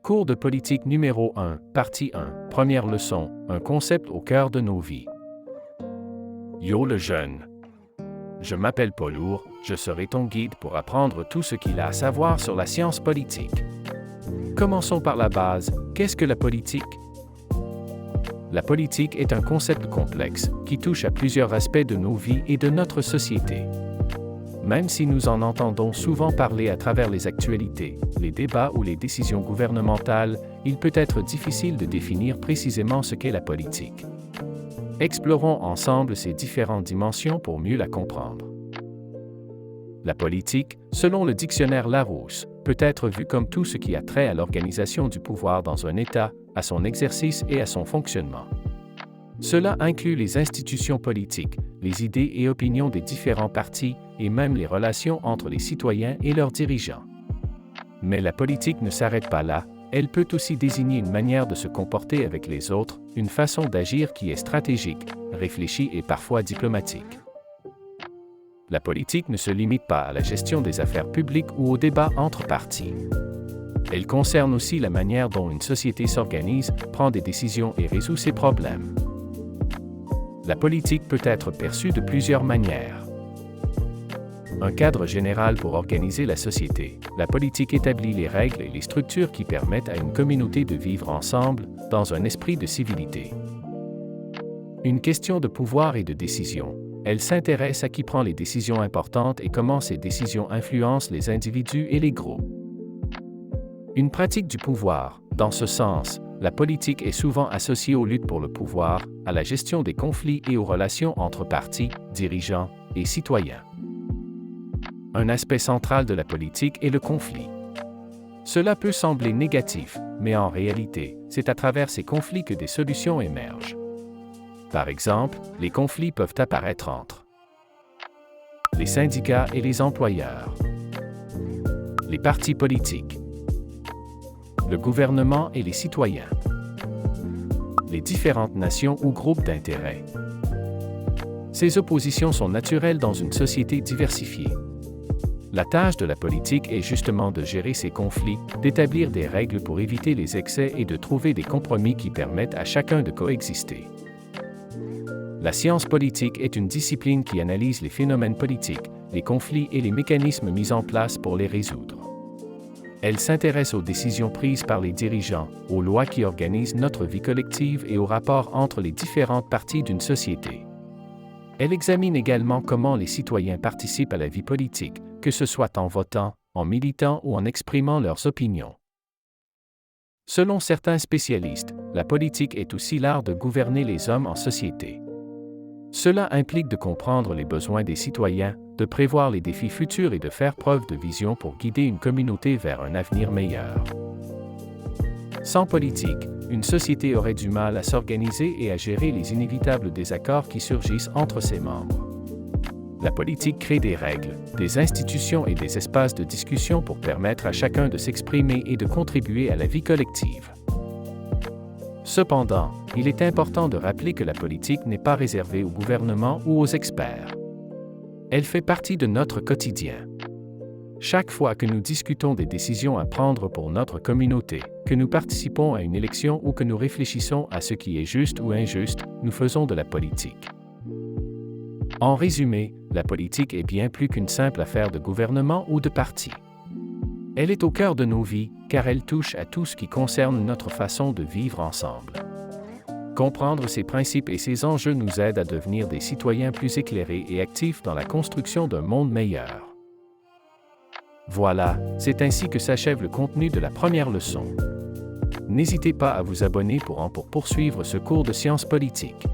Cours de politique numéro 1, partie 1, première leçon, un concept au cœur de nos vies. Yo le jeune! Je m'appelle Paul Lourd, je serai ton guide pour apprendre tout ce qu'il a à savoir sur la science politique. Commençons par la base, qu'est-ce que la politique? La politique est un concept complexe qui touche à plusieurs aspects de nos vies et de notre société. Même si nous en entendons souvent parler à travers les actualités, les débats ou les décisions gouvernementales, il peut être difficile de définir précisément ce qu'est la politique. Explorons ensemble ces différentes dimensions pour mieux la comprendre. La politique, selon le dictionnaire Larousse, peut être vue comme tout ce qui a trait à l'organisation du pouvoir dans un État, à son exercice et à son fonctionnement. Cela inclut les institutions politiques, les idées et opinions des différents partis, et même les relations entre les citoyens et leurs dirigeants. Mais la politique ne s'arrête pas là, elle peut aussi désigner une manière de se comporter avec les autres, une façon d'agir qui est stratégique, réfléchie et parfois diplomatique. La politique ne se limite pas à la gestion des affaires publiques ou au débat entre partis. Elle concerne aussi la manière dont une société s'organise, prend des décisions et résout ses problèmes. La politique peut être perçue de plusieurs manières. Un cadre général pour organiser la société. La politique établit les règles et les structures qui permettent à une communauté de vivre ensemble, dans un esprit de civilité. Une question de pouvoir et de décision. Elle s'intéresse à qui prend les décisions importantes et comment ces décisions influencent les individus et les groupes. Une pratique du pouvoir. Dans ce sens, la politique est souvent associée aux luttes pour le pouvoir, à la gestion des conflits et aux relations entre partis, dirigeants et citoyens. Un aspect central de la politique est le conflit. Cela peut sembler négatif, mais en réalité, c'est à travers ces conflits que des solutions émergent. Par exemple, les conflits peuvent apparaître entre les syndicats et les employeurs, les partis politiques, le gouvernement et les citoyens, les différentes nations ou groupes d'intérêt. Ces oppositions sont naturelles dans une société diversifiée. La tâche de la politique est justement de gérer ces conflits, d'établir des règles pour éviter les excès et de trouver des compromis qui permettent à chacun de coexister. La science politique est une discipline qui analyse les phénomènes politiques, les conflits et les mécanismes mis en place pour les résoudre. Elle s'intéresse aux décisions prises par les dirigeants, aux lois qui organisent notre vie collective et aux rapports entre les différentes parties d'une société. Elle examine également comment les citoyens participent à la vie politique, que ce soit en votant, en militant ou en exprimant leurs opinions. Selon certains spécialistes, la politique est aussi l'art de gouverner les hommes en société. Cela implique de comprendre les besoins des citoyens, de prévoir les défis futurs et de faire preuve de vision pour guider une communauté vers un avenir meilleur. Sans politique, une société aurait du mal à s'organiser et à gérer les inévitables désaccords qui surgissent entre ses membres. La politique crée des règles, des institutions et des espaces de discussion pour permettre à chacun de s'exprimer et de contribuer à la vie collective. Cependant, il est important de rappeler que la politique n'est pas réservée au gouvernement ou aux experts. Elle fait partie de notre quotidien. Chaque fois que nous discutons des décisions à prendre pour notre communauté, que nous participons à une élection ou que nous réfléchissons à ce qui est juste ou injuste, nous faisons de la politique. En résumé, la politique est bien plus qu'une simple affaire de gouvernement ou de parti. Elle est au cœur de nos vies, car elle touche à tout ce qui concerne notre façon de vivre ensemble. Comprendre ces principes et ces enjeux nous aide à devenir des citoyens plus éclairés et actifs dans la construction d'un monde meilleur. Voilà, c'est ainsi que s'achève le contenu de la première leçon. N'hésitez pas à vous abonner pour poursuivre ce cours de sciences politiques.